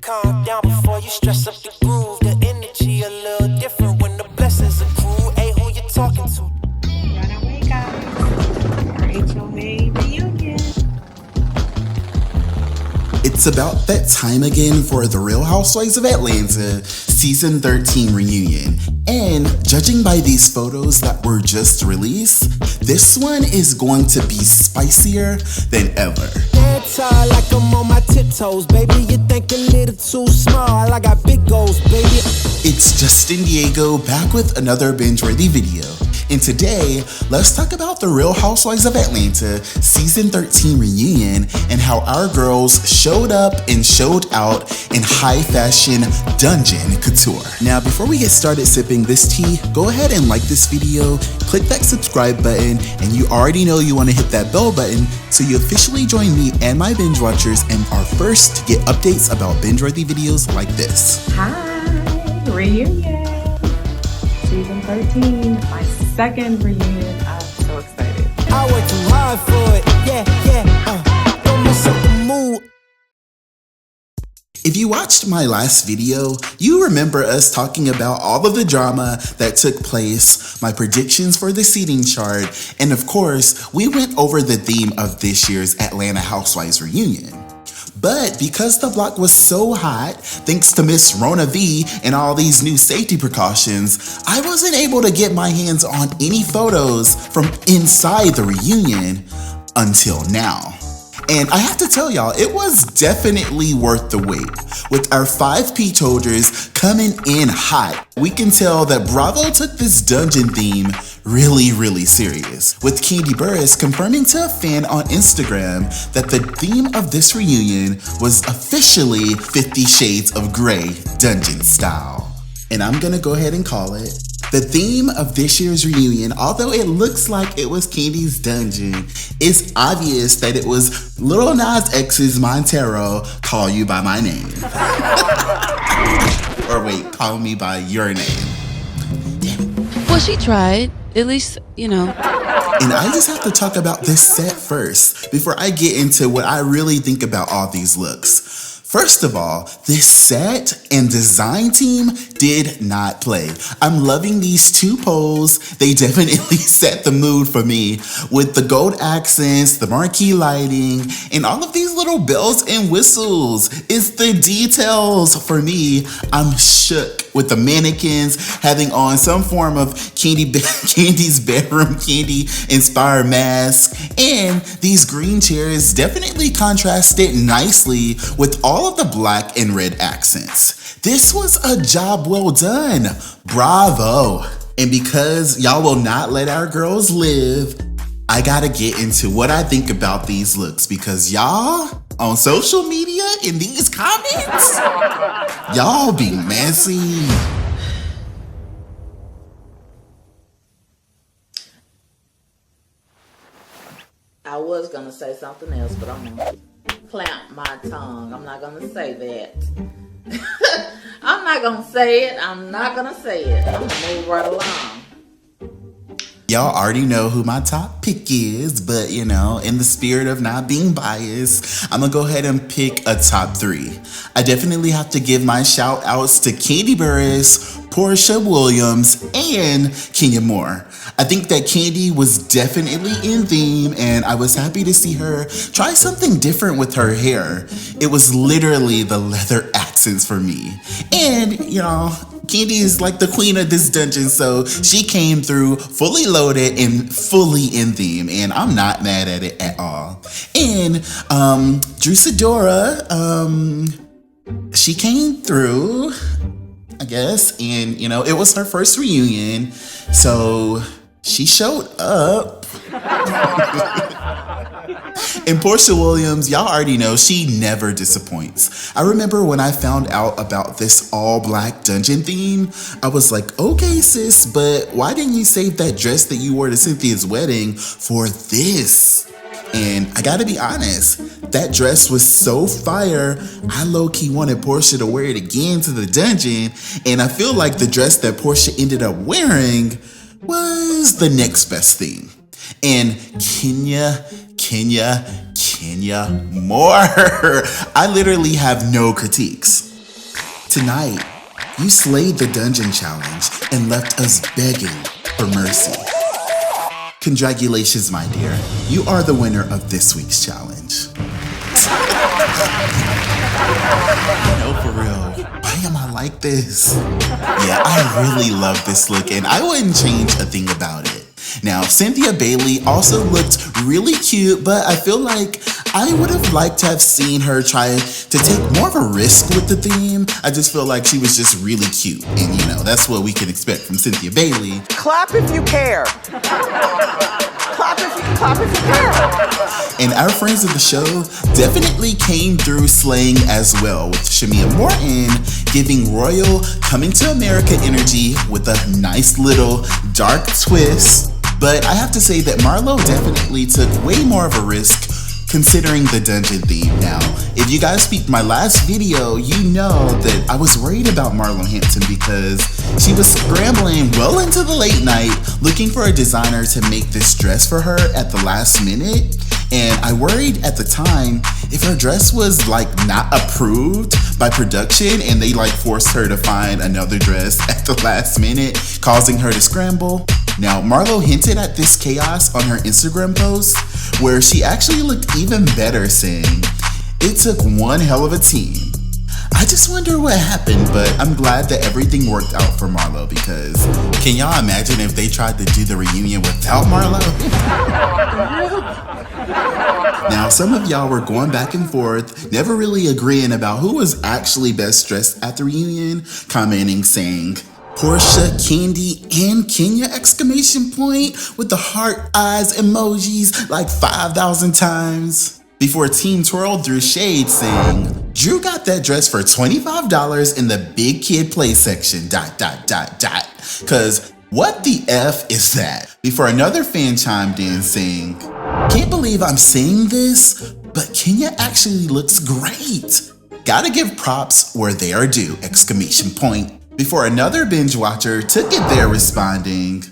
calm down before you stress up the groove. The energy a little different when the blessings accrue. Hey, who you talking to? Runaway guys, RHOA reunion. It's about that time again for the Real Housewives of Atlanta Season 13 reunion. And judging by these photos that were just released, this one is going to be spicier than ever. Dance hard like I'm on my tiptoes, baby. You think a little too small, I got big goals, baby. It's Justin Diego back with another Bingeworthy video. And today, let's talk about the Real Housewives of Atlanta Season 13 reunion and how our girls showed up and showed out in high fashion dungeon couture. Now, before we get started sipping this tea, go ahead and like this video, click that subscribe button, and you already know you want to hit that bell button so you officially join me and my binge watchers and are first to get updates about binge-worthy videos like this. Hi, reunion. Season 13, my second reunion. I'm so excited. I work too hard for it, yeah. Don't mess up the mood. If you watched my last video, you remember us talking about all of the drama that took place, my predictions for the seating chart, and of course, we went over the theme of this year's Atlanta Housewives reunion. But because the block was so hot, thanks to Miss Rona V and all these new safety precautions, I wasn't able to get my hands on any photos from inside the reunion until now. And I have to tell y'all, it was definitely worth the wait. With our 5 peach holders coming in hot, we can tell that Bravo took this dungeon theme really serious. With Kandi Burruss confirming to a fan on Instagram that the theme of this reunion was officially 50 Shades of Grey dungeon style. And I'm gonna go ahead and call it. The theme of this year's reunion, although it looks like it was Kandi's dungeon, it's obvious that it was Lil Nas X's Montero, Call You By My Name. Or wait, Call Me By Your Name. Well, she tried. At least, you know. And I just have to talk about this set first before I get into what I really think about all these looks. First of all, this set and design team did not play. I'm loving these 2 poles. They definitely set the mood for me with the gold accents, the marquee lighting, and all of these little bells and whistles. It's the details for me. I'm shook with the mannequins having on some form of Kandi's bedroom candy inspired mask, and these green chairs definitely contrasted nicely with all of the black and red accents. This was a job well done. Bravo. And because y'all will not let our girls live, I gotta get into what I think about these looks, because y'all on social media in these comments, y'all be messy. I was gonna say something else, but I'm gonna clamp my tongue. I'm not gonna say that. I'm not gonna say it. I'm not gonna say it. I'm gonna move right along. Y'all already know who my top pick is, but you know, in the spirit of not being biased, I'm gonna go ahead and pick a top 3. I definitely have to give my shout outs to Kandi Burruss, Porsha Williams, and Kenya Moore. I think that Kandi was definitely in theme, and I was happy to see her try something different with her hair. It was literally the leather accents for me. And, you know, Kandi is like the queen of this dungeon, so she came through fully loaded and fully in theme, and I'm not mad at it at all. And Drew Sidora, she came through, I guess, and you know, it was her first reunion, so she showed up. And Porsha Williams, y'all already know, she never disappoints. I remember when I found out about this all-black dungeon theme, I was like, okay, sis, but why didn't you save that dress that you wore to Cynthia's wedding for this? And I gotta be honest, that dress was so fire, I low-key wanted Porsha to wear it again to the dungeon, and I feel like the dress that Porsha ended up wearing was the next best thing. And Kenya Moore. I literally have no critiques. Tonight, you slayed the dungeon challenge and left us begging for mercy. Congratulations, my dear. You are the winner of this week's challenge. No, for real. Why am I like this? Yeah, I really love this look and I wouldn't change a thing about it. Now, Cynthia Bailey also looked really cute, but I feel like I would have liked to have seen her try to take more of a risk with the theme. I just feel like she was just really cute. And you know, that's what we can expect from Cynthia Bailey. Clap if you care. Clap if you care. And our friends of the show definitely came through slaying as well, with Shamia Morton giving royal coming to America energy with a nice little dark twist. But I have to say that Marlo definitely took way more of a risk considering the dungeon theme. Now, if you guys peeped my last video, you know that I was worried about Marlo Hampton because she was scrambling well into the late night looking for a designer to make this dress for her at the last minute. And I worried at the time if her dress was like not approved by production and they like forced her to find another dress at the last minute, causing her to scramble. Now, Marlo hinted at this chaos on her Instagram post where she actually looked even better, saying, "It took one hell of a team." I just wonder what happened, but I'm glad that everything worked out for Marlo because can y'all imagine if they tried to do the reunion without Marlo? Now, some of y'all were going back and forth, never really agreeing about who was actually best dressed at the reunion, commenting saying, Porsha, Candy, and Kenya exclamation point with the heart eyes emojis like 5,000 times. Before Team Twirl threw shade saying, Drew got that dress for $25 in the big kid play section, ... Cause what the F is that? Before another fan chimed in saying, can't believe I'm saying this, but Kenya actually looks great. Gotta give props where they are due, exclamation point. Before another binge watcher took it there responding,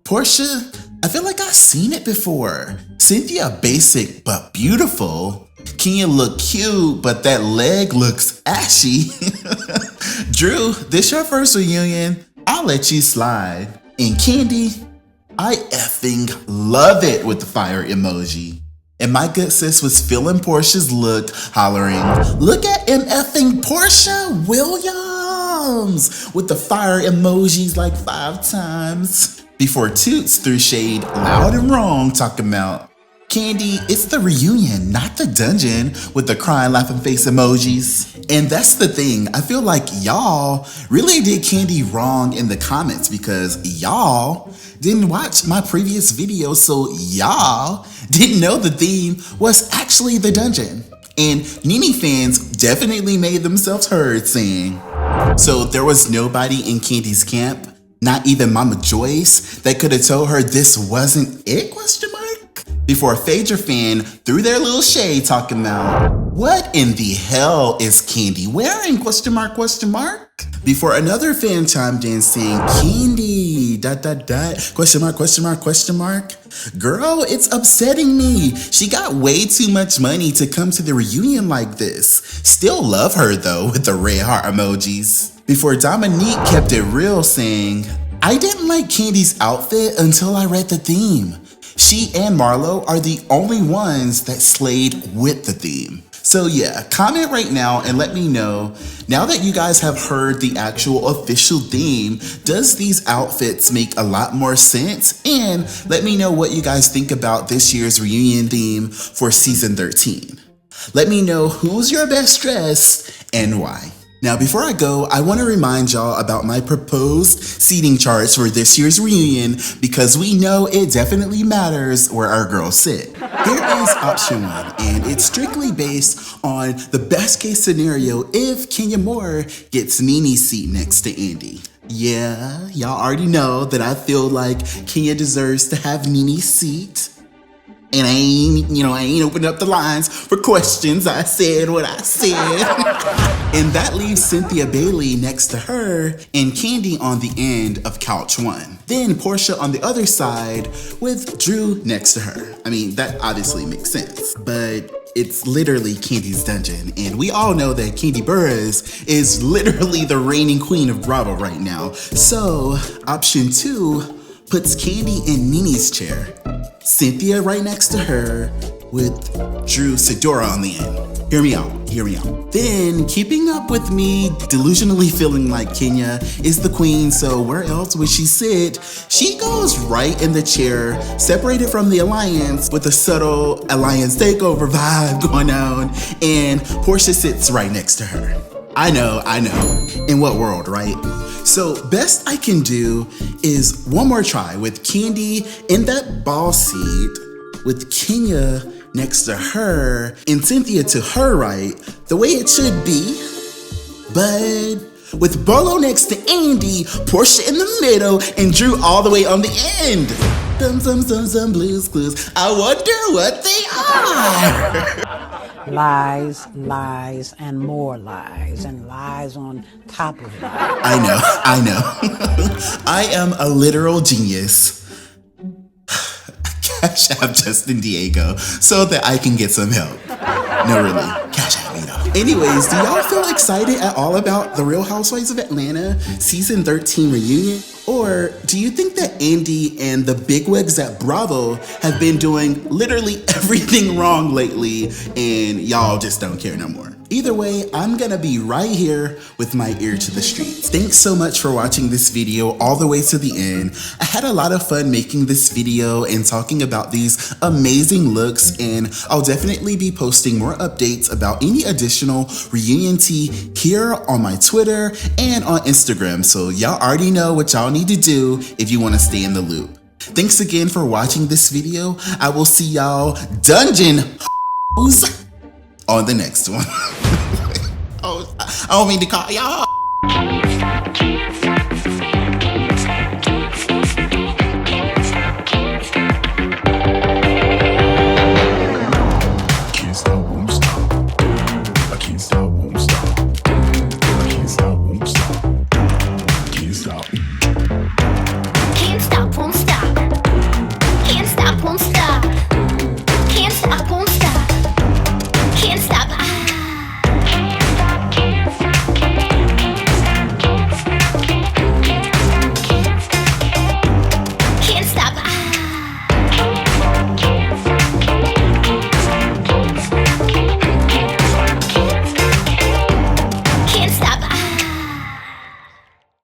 Porsha, I feel like I've seen it before. Cynthia basic but beautiful. Kenya look cute, but that leg looks ashy. Drew, this your first reunion? I'll let you slide. And Candy, I effing love it with the fire emoji. And my good sis was feeling Porsha's look, hollering, look at effing Porsha Williams with the fire emojis like 5 times. Before Toots threw shade loud and wrong, talking about, Candy, it's the reunion, not the dungeon, with the crying laughing face emojis. And that's the thing, I feel like y'all really did Candy wrong in the comments because y'all didn't watch my previous video, so y'all didn't know the theme was actually the dungeon. And Nene fans definitely made themselves heard saying, so there was nobody in Candy's camp, not even Mama Joyce, that could have told her this wasn't it, question mark? Before a Phaedra fan threw their little shade talking about, what in the hell is Candy wearing, question mark, question mark? Before another fan chimed in saying, Candy, ... question mark, question mark, question mark. Girl, it's upsetting me. She got way too much money to come to the reunion like this. Still love her though, with the red heart emojis. Before Dominique kept it real saying, I didn't like Candy's outfit until I read the theme. She and Marlo are the only ones that slayed with the theme. So yeah, comment right now and let me know, now that you guys have heard the actual official theme, does these outfits make a lot more sense? And let me know what you guys think about this year's reunion theme for season 13. Let me know who's your best dressed and why. Now, before I go, I want to remind y'all about my proposed seating charts for this year's reunion because we know it definitely matters where our girls sit. Here is option 1, and it's strictly based on the best case scenario if Kenya Moore gets Nene's seat next to Andy. Yeah, y'all already know that I feel like Kenya deserves to have Nene's seat. And I ain't opened up the lines for questions. I said what I said. And that leaves Cynthia Bailey next to her and Candy on the end of couch 1. Then Porsha on the other side with Drew next to her. I mean, that obviously makes sense. But it's literally Candy's dungeon, and we all know that Candy Burris is literally the reigning queen of Bravo right now. So, option 2 puts Candy in Nini's chair, Cynthia right next to her, with Drew Sidora on the end. Hear me out. Then, keeping up with me, delusionally feeling like Kenya is the queen, so where else would she sit? She goes right in the chair, separated from the alliance, with a subtle alliance takeover vibe going on, and Porsha sits right next to her. I know. In what world, right? So, best I can do is one more try with Candy in that ball seat, with Kenya next to her, and Cynthia to her right, the way it should be. But with Bolo next to Andy, Porsha in the middle, and Drew all the way on the end. Some blues clues. I wonder what they are. Lies, and more lies, and lies on top of lies. I know. I am a literal genius. Cash App Justin Diego so that I can get some help. No, really. Cash App me though. Anyways, do y'all feel excited at all about the Real Housewives of Atlanta season 13 reunion? Or do you think that Andy and the bigwigs at Bravo have been doing literally everything wrong lately and y'all just don't care no more? Either way, I'm gonna be right here with my ear to the streets. Thanks so much for watching this video all the way to the end. I had a lot of fun making this video and talking about these amazing looks, and I'll definitely be posting more updates about any additional reunion tea here on my Twitter and on Instagram, so y'all already know what y'all need to do if you wanna stay in the loop. Thanks again for watching this video. I will see y'all dungeon on the next one. Oh, I don't mean to call y'all.